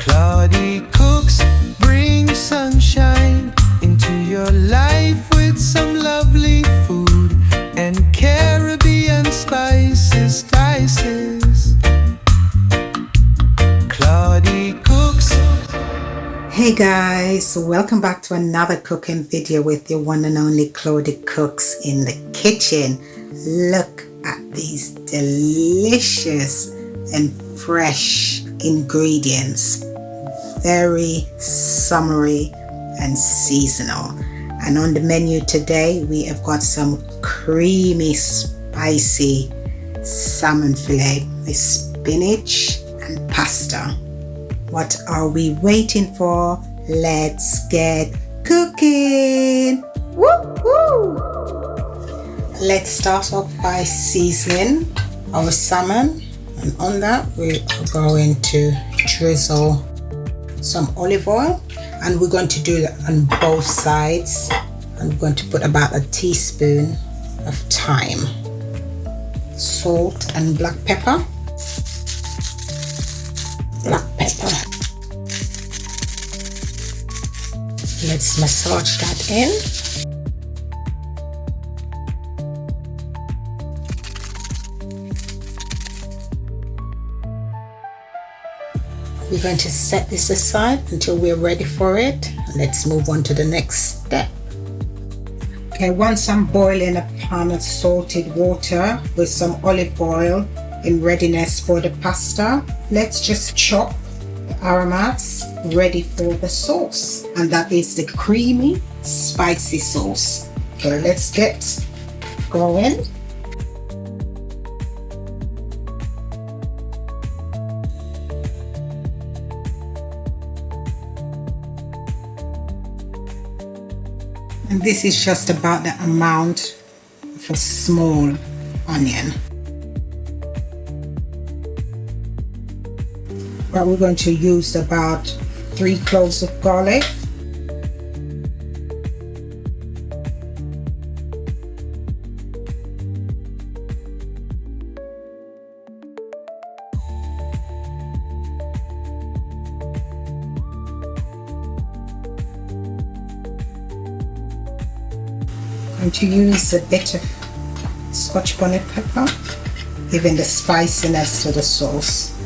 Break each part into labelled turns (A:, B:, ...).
A: Cloudy cooks bring sunshine into your life with some lovely food and Caribbean spices, dices. Claudie cooks.
B: Hey guys, welcome back to another cooking video with your one and only Claudie Cooks in the kitchen. Look at these delicious and fresh ingredients, very summery and seasonal. And on the menu today we have got some creamy spicy salmon fillet with spinach and pasta. What are we waiting for? Let's get cooking! Woo-hoo! Let's start off by seasoning our salmon, and on that we are going to drizzle some olive oil, and we're going to do that on both sides. I'm going to put about a teaspoon of thyme, salt and black pepper. Let's massage that in. We're going to set this aside until we're ready for it. Let's move on to the next step. Okay, once I'm boiling a pan of salted water with some olive oil in readiness for the pasta, let's just chop the aromats ready for the sauce, and that is the creamy spicy sauce. Okay, let's get going. And this is just about the amount of a small onion. But we're going to use about 3 cloves of garlic. I'm going to use a bit of Scotch bonnet pepper, giving the spiciness to the sauce.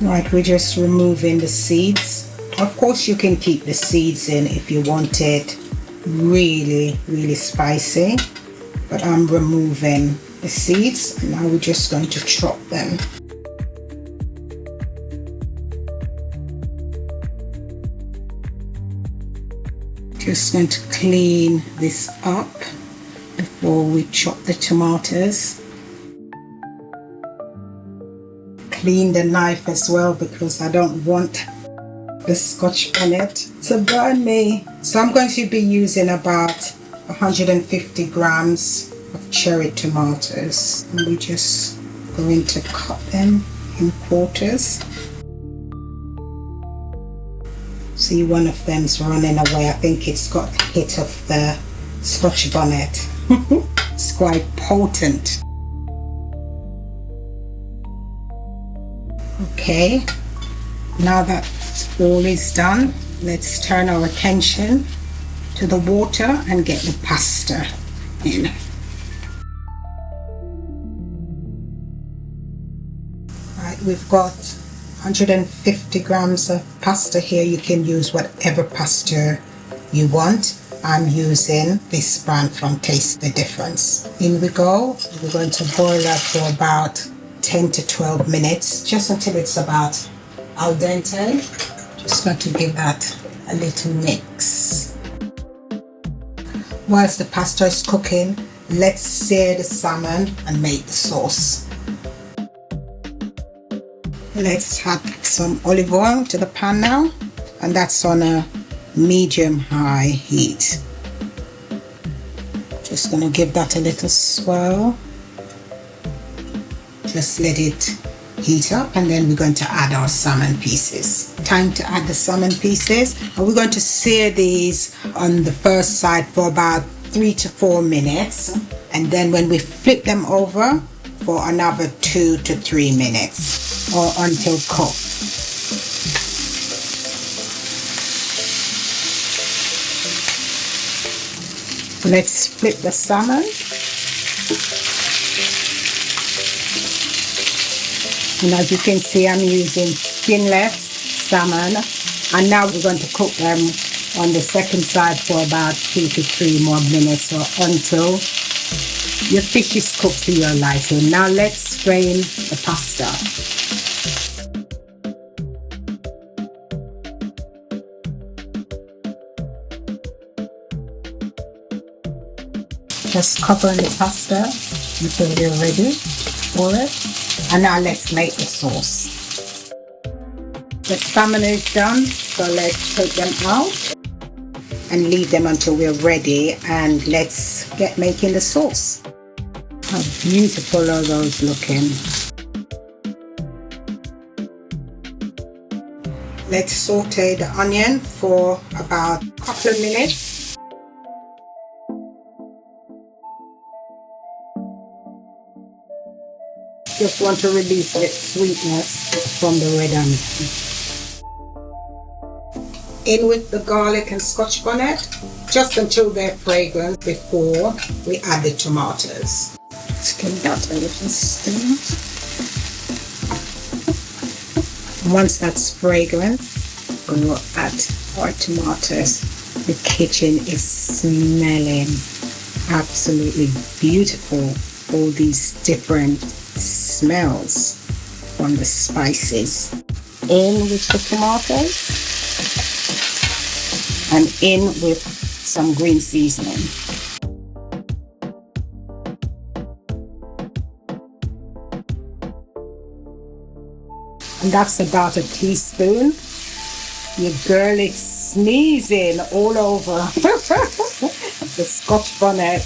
B: Right, we're just removing the seeds. Of course you can keep the seeds in if you want it really spicy, but I'm removing the seeds, and now we're just going to chop them. Just going to clean this up before we chop the tomatoes. Clean the knife as well because I don't want the Scotch bonnet to burn me. So I'm going to be using about 150 grams of cherry tomatoes, and we're just going to cut them in quarters. See, one of them's running away. I think it's got a hit of the Scotch bonnet. It's quite potent. Okay, now that all is done, let's turn our attention to the water and get the pasta in. Right, we've got 150 grams of pasta here. You can use whatever pasta you want. I'm using this brand from Taste the Difference. In we go. We're going to boil that for about 10 to 12 minutes, just until it's about al dente. Just going to give that a little mix. Whilst the pasta is cooking, let's sear the salmon and make the sauce. Let's add some olive oil to the pan now, and that's on a medium-high heat. Just going to give that a little swirl. Just let it heat up, and then we're going to add our salmon pieces. Time to add the salmon pieces, and we're going to sear these on the first side for about 3 to 4 minutes, and then when we flip them over for another 2 to 3 minutes or until cooked. Let's flip the salmon. And as you can see, I'm using skinless salmon. And now we're going to cook them on the second side for about 2 to 3 more minutes or until your fish is cooked to your liking. Now let's strain the pasta. Just cover the pasta until you're ready for it. And now let's make the sauce. The salmon is done, so let's take them out and leave them until we're ready, and let's get making the sauce. How beautiful are those looking. Let's saute the onion for about a couple of minutes. Just want to release the sweetness from the red onion. In with the garlic and Scotch bonnet, just until they're fragrant before we add the tomatoes. Let's give that a little stir. Once that's fragrant, we'll add our tomatoes. The kitchen is smelling absolutely beautiful. All these different smells from the spices. In with the tomatoes. And in with some green seasoning. And that's about a teaspoon. Your girl is sneezing all over. The Scotch bonnet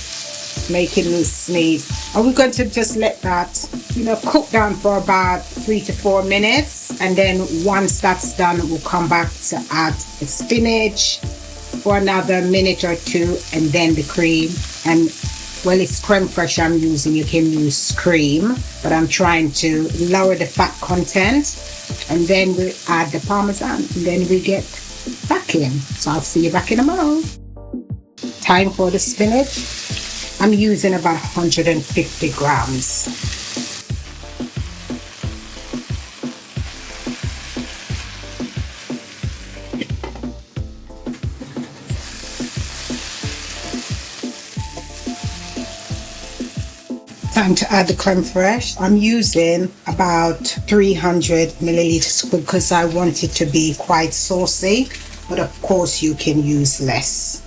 B: making me sneeze. And we're going to just let that, cook down for about 3 to 4 minutes. And then once that's done, we'll come back to add the spinach for another minute or 2, and then the cream. And well, it's crème fraîche I'm using. You can use cream, but I'm trying to lower the fat content. And then we add the Parmesan, and then we get back in. So I'll see you back in a moment. Time for the spinach. I'm using about 150 grams. Time to add the crème fraîche. I'm using about 300 milliliters because I want it to be quite saucy, but of course you can use less.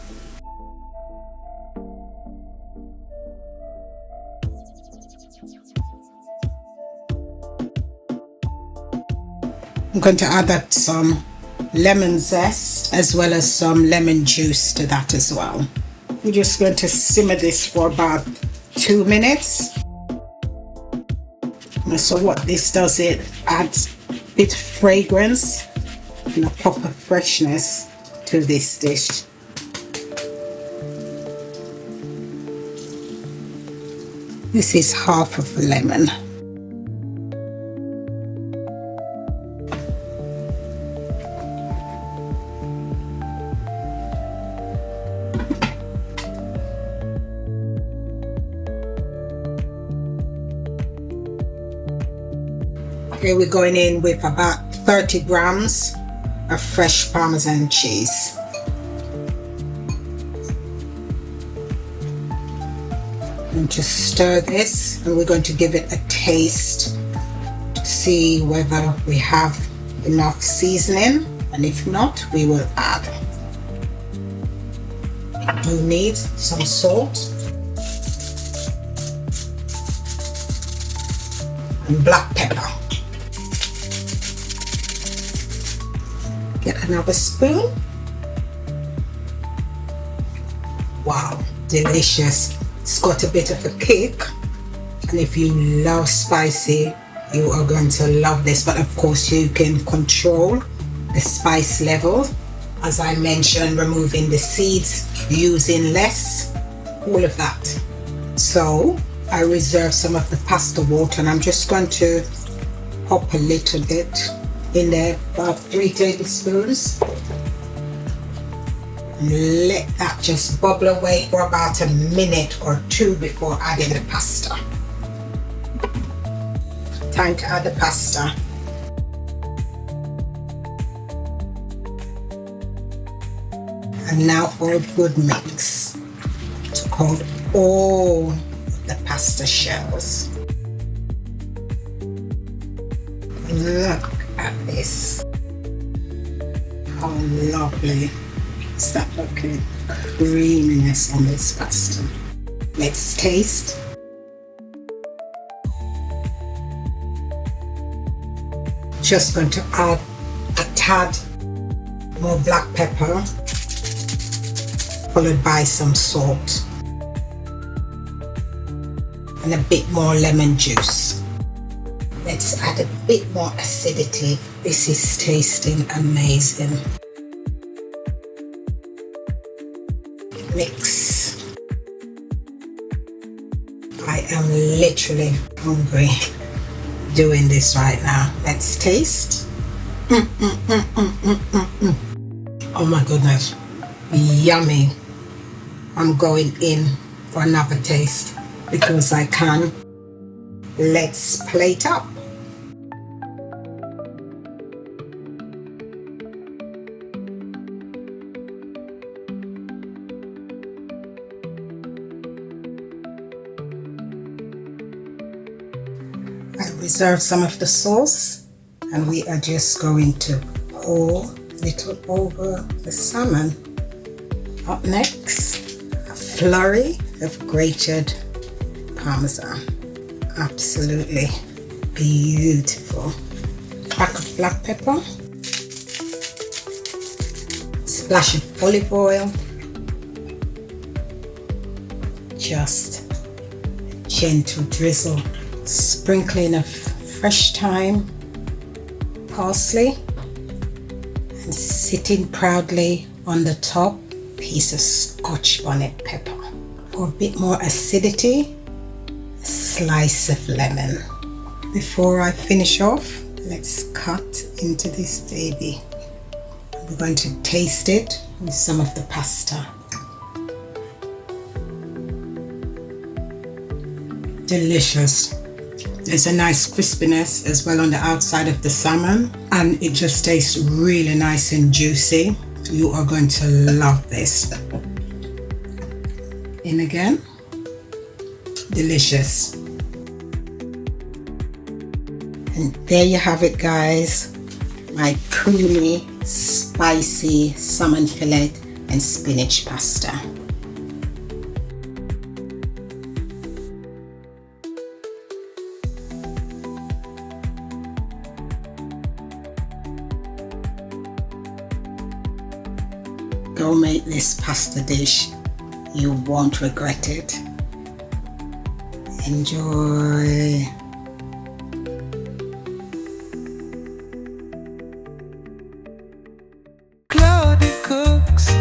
B: I'm going to add some lemon zest as well as some lemon juice to that as well. We're just going to simmer this for about 2 minutes. So what this does, it adds a bit of fragrance and a pop of freshness to this dish. This is half of a lemon. Okay, we're going in with about 30 grams of fresh Parmesan cheese. And just stir this, and we're going to give it a taste to see whether we have enough seasoning, and if not, we will add. We need some salt and black pepper. Get another spoon. Wow, delicious. It's got a bit of a kick, and if you love spicy, you are going to love this. But of course you can control the spice level, as I mentioned, removing the seeds, using less, all of that. So I reserve some of the pasta water, and I'm just going to pop a little bit in there, about 3 tablespoons. Let that just bubble away for about a minute or two before adding the pasta. Time to add the pasta. And now for a good mix to coat all the pasta shells. Look at this. How lovely is that looking? Creaminess on this pasta. Let's taste. Just going to add a tad more black pepper, followed by some salt and a bit more lemon juice. Let's add a bit more acidity. This is tasting amazing. Mix. I am literally hungry doing this right now. Let's taste. Oh my goodness, yummy. I'm going in for another taste because I can. Let's plate up. I reserve some of the sauce and we are just going to pour a little over the salmon. Up next, a flurry of grated Parmesan. Absolutely beautiful. Pack of black pepper, splash of olive oil, just gentle drizzle, sprinkling of fresh thyme, parsley, and sitting proudly on the top, piece of Scotch bonnet pepper. For a bit more acidity, a slice of lemon. Before I finish off, let's cut into this baby. We're going to taste it with some of the pasta. Delicious. There's a nice crispiness as well on the outside of the salmon, and it just tastes really nice and juicy. You are going to love this. In again. Delicious. And there you have it, guys. My creamy, spicy salmon fillet and spinach pasta. Go make this pasta dish. You won't regret it. Enjoy.
A: Cloudy cooks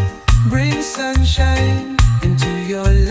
A: bring sunshine into your life.